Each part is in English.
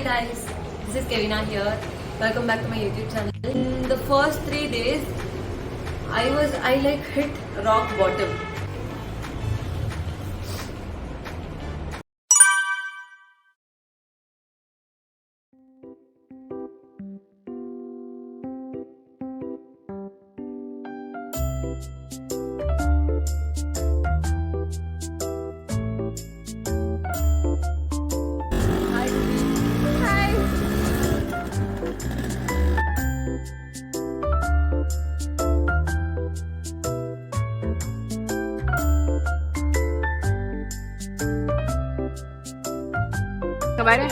guys, this is Kevina here. Welcome back to my YouTube channel. In the first 3 days, I like hit rock bottom. Kemana?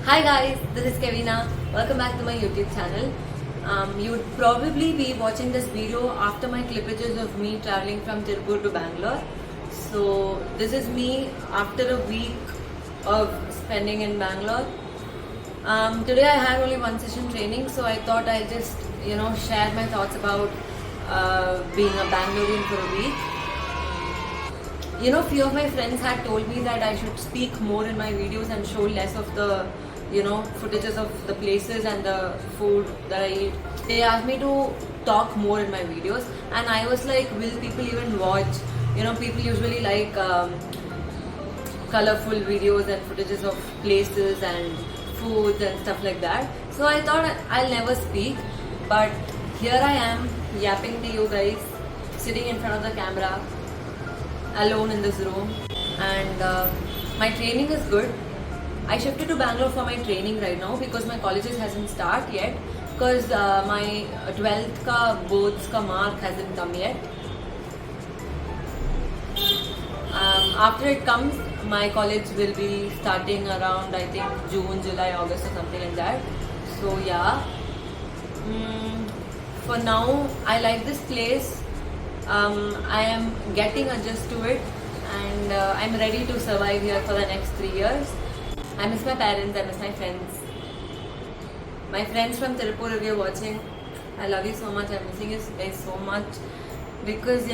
Hi guys, this is Kevina. Welcome back to my YouTube channel. You'd probably be watching this video after my clippages of me traveling from Tirupur to Bangalore. So this is me after a week of spending in Bangalore. Today I had only one session training, so I thought I'd just share my thoughts about being a Bangalorean for a week. Few of my friends had told me that I should speak more in my videos and show less of the footages of the places and the food that I eat. They asked me to talk more in my videos, and I was like, will people even watch? People usually like colorful videos and footages of places and foods and stuff like that. So I thought I'll never speak, but here I am yapping to you guys, sitting in front of the camera, alone in this room, and my training is good. I shifted to Bangalore for my training right now because my colleges hasn't started yet, because my 12th ka boards ka mark hasn't come yet. After it comes, my college will be starting around, I think, June, July, August or something like that. So yeah, for now I like this place. I am getting adjusted to it, and I'm ready to survive here for the next 3 years. I miss my parents, I miss my friends. My friends from Tirupur, if you're watching, I love you so much. I'm missing you guys so much, because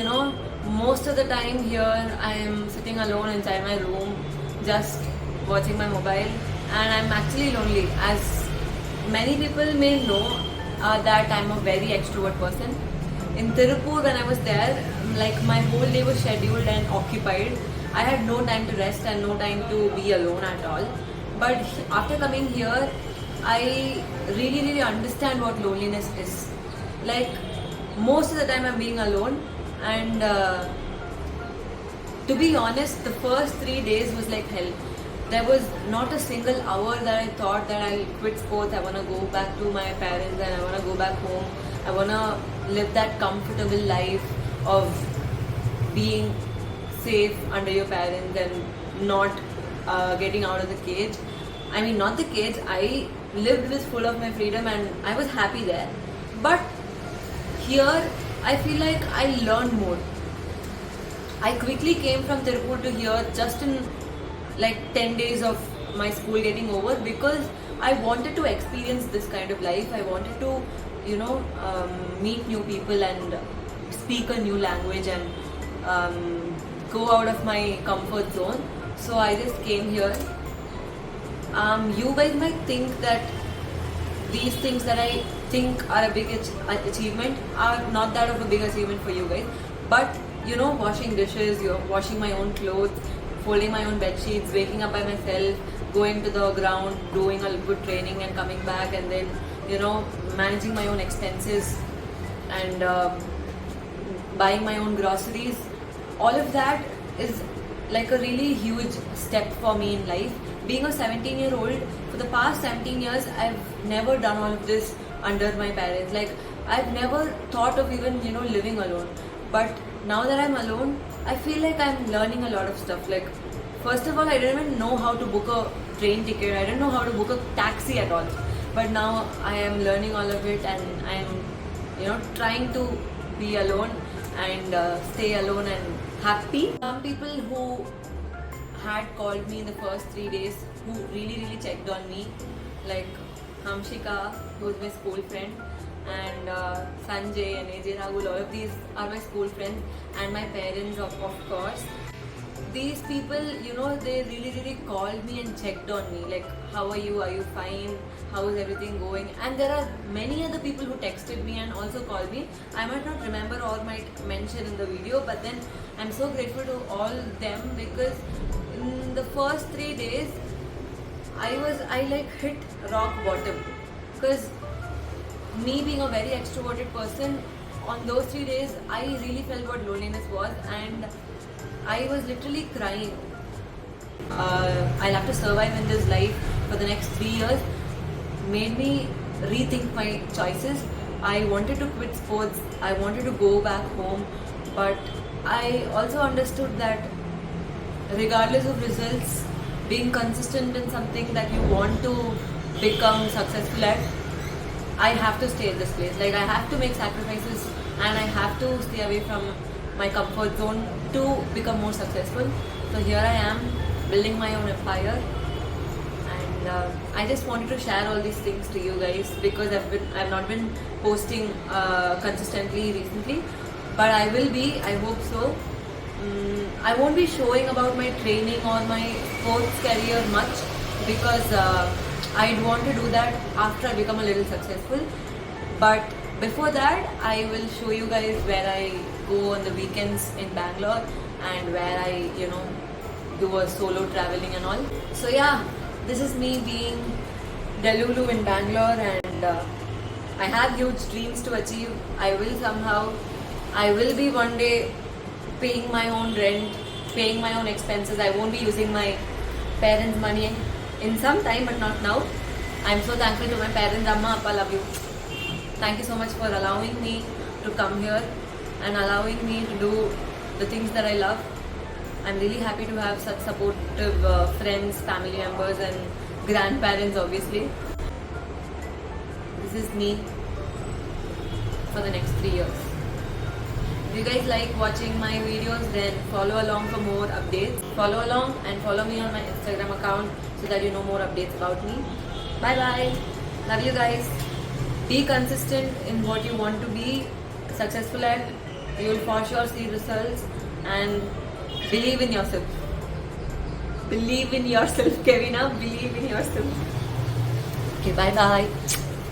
most of the time here I am sitting alone inside my room just watching my mobile, and I'm actually lonely. As many people may know that I'm a very extrovert person. In Tirupur, when I was there, like my whole day was scheduled and occupied. I had no time to rest and no time to be alone at all. But after coming here, I really understand what loneliness is. Like, most of the time I'm being alone, and to be honest, the first 3 days was like hell. There was not a single hour that I thought that I'll quit sports, I want to go back to my parents and I want to go back home. I want to live that comfortable life of being safe under your parents and not getting out of the cage. I mean, not the cage. I lived with full of my freedom and I was happy there. But here, I feel like I learned more. I quickly came from Tirupur to here just in like 10 days of my school getting over, because I wanted to experience this kind of life. I wanted to, meet new people and speak a new language and go out of my comfort zone. So I just came here. You guys might think that these things that I think are a big achievement are not that of a big achievement for you guys. But you know, washing dishes, washing my own clothes, folding my own bed sheets, waking up by myself, going to the ground, doing a good training and coming back, and then you know, managing my own expenses and buying my own groceries. All of that is like a really huge step for me in life. Being a 17-year-old, for the past 17 years, I've never done all of this under my parents. Like, I've never thought of even, you know, living alone. But now that I'm alone, I feel like I'm learning a lot of stuff. Like, first of all, I didn't even know how to book a train ticket. I didn't know how to book a taxi at all. But now I am learning all of it, and I'm, you know, trying to be alone and stay alone and happy. Some people who had called me in the first 3 days, who really checked on me, like Hamshika, who's my school friend, and Sanjay and AJ Ragul. All of these are my school friends, and my parents, of course. These people, you know, they really called me and checked on me, like, how are you? Are you fine? How is everything going? And there are many other people who texted me and also called me. I might not remember or might mention in the video, but then I'm so grateful to all them, because in the first 3 days I like hit rock bottom, because me being a very extroverted person, on those 3 days I really felt what loneliness was, and I was literally crying. I'll have to survive in this life for the next 3 years made me rethink my choices. I wanted to quit sports, I wanted to go back home, but I also understood that regardless of results, being consistent in something that you want to become successful at, I have to stay in this place. Like, I have to make sacrifices and I have to stay away from my comfort zone to become more successful. So here I am, building my own empire, and I just wanted to share all these things to you guys, because I've not been posting consistently recently, but I will be, I hope so. I won't be showing about my training or my sports career much, because I'd want to do that after I become a little successful. But before that, I will show you guys where I go on the weekends in Bangalore, and where I, you know, do a solo traveling and all. So yeah, this is me being Delulu in Bangalore, and I have huge dreams to achieve. I will somehow, I will be one day paying my own rent, paying my own expenses. I won't be using my parents' money in some time, but not now. I'm so thankful to my parents. Amma, Appa, love you. Thank you so much for allowing me to come here and allowing me to do the things that I love. I'm really happy to have such supportive friends, family members and grandparents, obviously. This is me for the next 3 years. If you guys like watching my videos, then follow along for more updates. Follow along and follow me on my Instagram account so that you know more updates about me. Bye bye. Love you guys. Be consistent in what you want to be successful at. You will for sure see results, and believe in yourself. Believe in yourself, Kevina. Believe in yourself. Okay, bye bye.